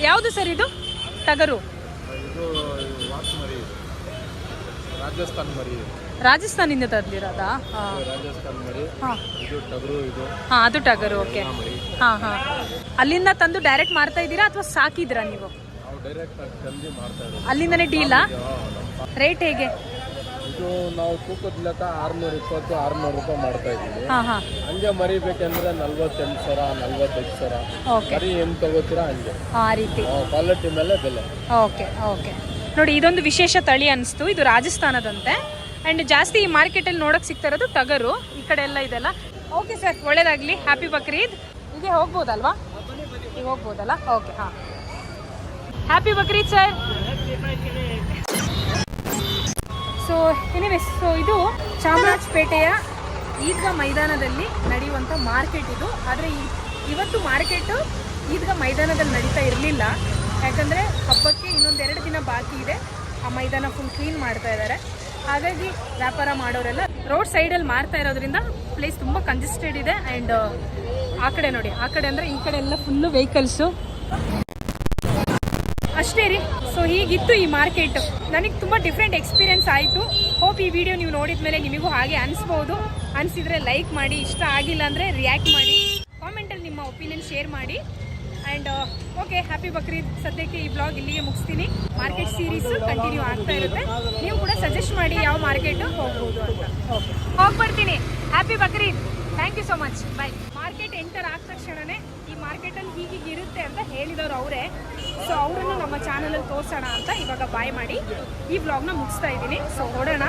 ಯಾವುದು ಸರ್ ಇದು? ಟಗರು. ಇದು ವಾತ್ ಮರಿ, ರಾಜಸ್ಥಾನ್ ಮರಿ. ರಾಜಸ್ಥಾನಿಂದ ತರ್ಲಿರೋದಾ? ರಾಜಸ್ಥಾನ್ ಮರಿ. ಇದು ಟಗರು. ಇದು ಅದು ಟಗರು. ಓಕೆ. ಅಲ್ಲಿಂದ ತಂದು ಡೈರೆಕ್ಟ್ ಮಾರ್ತಾ ಇದ್ದೀರಾ ಅಥವಾ ಸಾಕಿದ್ರಾ ನೀವು? ಡೈರೆಕ್ಟ್ ತಂದು ಮಾಡ್ತಾ ಇದ್ದೀವಿ. ಅಲ್ಲಿಂದನೇ ಡೀಲಾ? ರೇಟ್ ಹೇಗೆ? ಇದು ನಾವು ತೂಕದ ಲೆಕ್ಕ 620 600 ರೂಪಾಯಿ ಮಾಡ್ತಾ ಇದ್ದೀವಿ. ಹಂಗೆ ಮರಿ ಬೇಕಂದ್ರೆ 48,000 45,000 ಮರಿ ಏನ್ ತಗೋತೀರಾ ಹಂಗೆ ಆ ರೀತಿ ಕ್ವಾಲಿಟಿ ಮೇಲೆ ಬೆಲೆ. Okay okay. ನೋಡಿ ಇದೊಂದು ವಿಶೇಷ ತಳಿ ಅನಿಸ್ತು. ಇದು ರಾಜಸ್ಥಾನದಂತೆ. ಆ್ಯಂಡ್ ಜಾಸ್ತಿ ಈ ಮಾರ್ಕೆಟಲ್ಲಿ ನೋಡೋಕೆ ಸಿಗ್ತಾ ಇರೋದು ಟಗರು. ಈ ಕಡೆ ಎಲ್ಲ ಇದೆಲ್ಲ. ಓಕೆ ಸರ್, ಒಳ್ಳೇದಾಗಲಿ. ಹ್ಯಾಪಿ ಬಕ್ರೀದ್. ಹೀಗೆ ಹೋಗ್ಬೋದಲ್ವಾ? ಈಗ ಹೋಗ್ಬೋದಲ್ಲ? ಓಕೆ. ಹಾಂ, ಹ್ಯಾಪಿ ಬಕ್ರೀದ್ ಸರ್. ಸೊ ಇದು ಚಾಮರಾಜಪೇಟೆಯ ಈದ್ಗಾ ಮೈದಾನದಲ್ಲಿ ನಡೆಯುವಂಥ ಮಾರ್ಕೆಟ್ ಇದು. ಆದರೆ ಇವತ್ತು ಮಾರ್ಕೆಟು ಈದ್ಗಾ ಮೈದಾನದಲ್ಲಿ ನಡೀತಾ ಇರಲಿಲ್ಲ. ಯಾಕಂದರೆ ಹಬ್ಬಕ್ಕೆ ಇನ್ನೊಂದು 2 ದಿನ ಬಾಕಿ ಇದೆ. ಆ ಮೈದಾನ ಫುಲ್ ಕ್ಲೀನ್ ಮಾಡ್ತಾ ಇದ್ದಾರೆ. ಹಾಗಾಗಿ ವ್ಯಾಪಾರ ಮಾಡೋರೆಲ್ಲ ರೋಡ್ ಸೈಡಲ್ಲಿ ಮಾರ್ತಾ ಇರೋದ್ರಿಂದ ಪ್ಲೇಸ್ ತುಂಬ ಕಂಜೆಸ್ಟೆಡ್ ಇದೆ. ಆ್ಯಂಡ್ ಆ ಕಡೆ ನೋಡಿ, ಆ ಕಡೆ ಅಂದರೆ ಈ ಕಡೆ ಎಲ್ಲ ಫುಲ್ಲು ವೆಹಿಕಲ್ಸು ಅಷ್ಟೇ ರೀ. ಸೊ ಹೀಗಿತ್ತು ಈ ಮಾರ್ಕೆಟ್. ನನಗೆ ತುಂಬ ಡಿಫ್ರೆಂಟ್ ಎಕ್ಸ್ಪೀರಿಯೆನ್ಸ್ ಆಯಿತು. ಹೋಪ್ ಈ ವಿಡಿಯೋ ನೀವು ನೋಡಿದ ಮೇಲೆ ನಿಮಗೂ ಹಾಗೆ ಅನಿಸ್ಬೋದು. ಅನಿಸಿದರೆ ಲೈಕ್ ಮಾಡಿ, ಇಷ್ಟ ಆಗಿಲ್ಲ ಅಂದರೆ ರಿಯಾಕ್ಟ್ ಮಾಡಿ, ಕಾಮೆಂಟಲ್ಲಿ ನಿಮ್ಮ ಒಪಿನಿಯನ್ ಶೇರ್ ಮಾಡಿ. And okay, happy Bakrid. ಸದ್ಯಕ್ಕೆ ಈ ಬ್ಲಾಗ್ ಇಲ್ಲಿಗೆ ಮುಗಿಸ್ತೀನಿ. ಮಾರ್ಕೆಟ್ ಸೀರೀಸು ಕಂಟಿನ್ಯೂ ಆಗ್ತಾ ಇರುತ್ತೆ. ನೀವು ಕೂಡ ಸಜೆಸ್ಟ್ ಮಾಡಿ ಯಾವ ಮಾರ್ಕೆಟು ಹೋಗ್ಬೋದು ಅಂತ. ಓಕೆ, ಹೋಗ್ಬರ್ತೀನಿ. Happy Bakrid. Thank you so much. Bye. Market enter ಆದ ತಕ್ಷಣವೇ ಈ ಮಾರ್ಕೆಟಲ್ಲಿ ಹೀಗಿರುತ್ತೆ ಅಂತ ಹೇಳಿದವರು ಅವರೇ. ಸೊ ಅವರನ್ನು ನಮ್ಮ ಚಾನಲಲ್ಲಿ ತೋರಿಸೋಣ ಅಂತ ಇವಾಗ ಬಾಯ್ ಮಾಡಿ ಈ ಬ್ಲಾಗ್ನ ಮುಗಿಸ್ತಾ ಇದ್ದೀನಿ. ಸೊ ಹೊಡೋಣ.